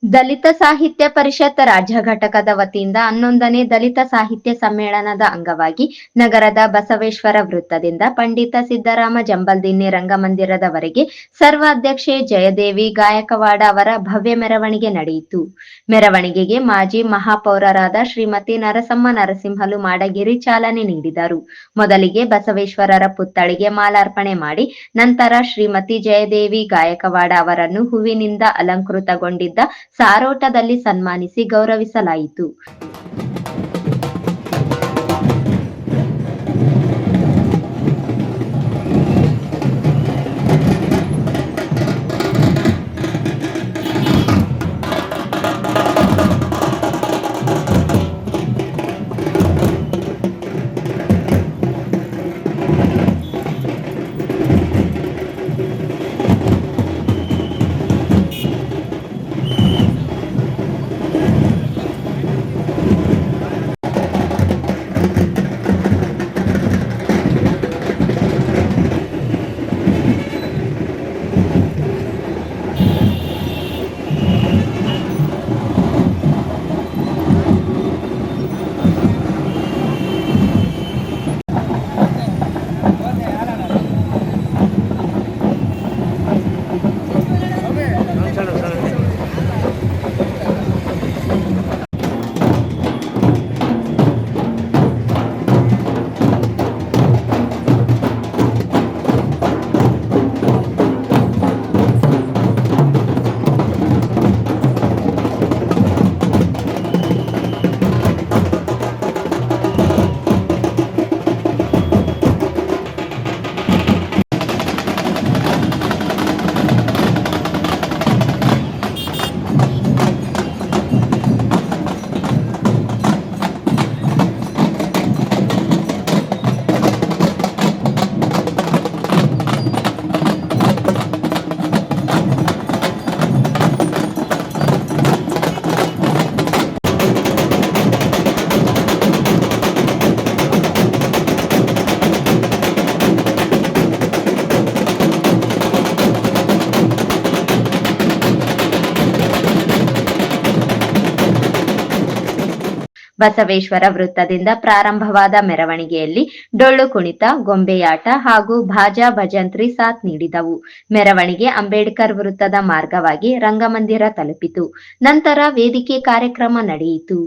ದಲಿತ ಸಾಹಿತ್ಯ ಪರಿಷತ್ ರಾಜ್ಯ ಘಟಕದ ವತಿಯಿಂದ 11ನೇ ದಲಿತ ಸಾಹಿತ್ಯ ಸಮ್ಮೇಳನದ ಅಂಗವಾಗಿ ನಗರದ ಬಸವೇಶ್ವರ ವೃತ್ತದಿಂದ ಪಂಡಿತ ಸಿದ್ದರಾಮ ಜಂಬಲ್ದಿನ್ನಿ ರಂಗಮಂದಿರದವರೆಗೆ ಸರ್ವಾಧ್ಯಕ್ಷೆ ಜಯದೇವಿ ಗಾಯಕವಾಡ ಅವರ ಭವ್ಯ ಮೆರವಣಿಗೆ ನಡೆಯಿತು. ಮೆರವಣಿಗೆಗೆ ಮಾಜಿ ಮಹಾಪೌರರಾದ ಶ್ರೀಮತಿ ನರಸಮ್ಮ ನರಸಿಂಹಲು ಮಾಡಗಿರಿ ಚಾಲನೆ ನೀಡಿದರು. ಮೊದಲಿಗೆ ಬಸವೇಶ್ವರರ ಪುತ್ಥಳಿಗೆ ಮಾಲಾರ್ಪಣೆ ಮಾಡಿ ನಂತರ ಶ್ರೀಮತಿ ಜಯದೇವಿ ಗಾಯಕವಾಡ ಅವರನ್ನು ಹೂವಿನಿಂದ ಅಲಂಕೃತಗೊಂಡಿದ್ದ ಸಾರೋಟದಲ್ಲಿ ಸನ್ಮಾನಿಸಿ ಗೌರವಿಸಲಾಯಿತು. ಬಸವೇಶ್ವರ ವೃತ್ತದಿಂದ ಪ್ರಾರಂಭವಾದ ಮೆರವಣಿಗೆಯಲ್ಲಿ ಡೊಳ್ಳು ಕುಣಿತ, ಗೊಂಬೆಯಾಟ ಹಾಗೂ ಭಾಜಾ ಭಜಂತ್ರಿ ಸಾಥ್ ನೀಡಿದವು. ಮೆರವಣಿಗೆ ಅಂಬೇಡ್ಕರ್ ವೃತ್ತದ ಮಾರ್ಗವಾಗಿ ರಂಗಮಂದಿರ ತಲುಪಿತು. ನಂತರ ವೇದಿಕೆ ಕಾರ್ಯಕ್ರಮ ನಡೆಯಿತು.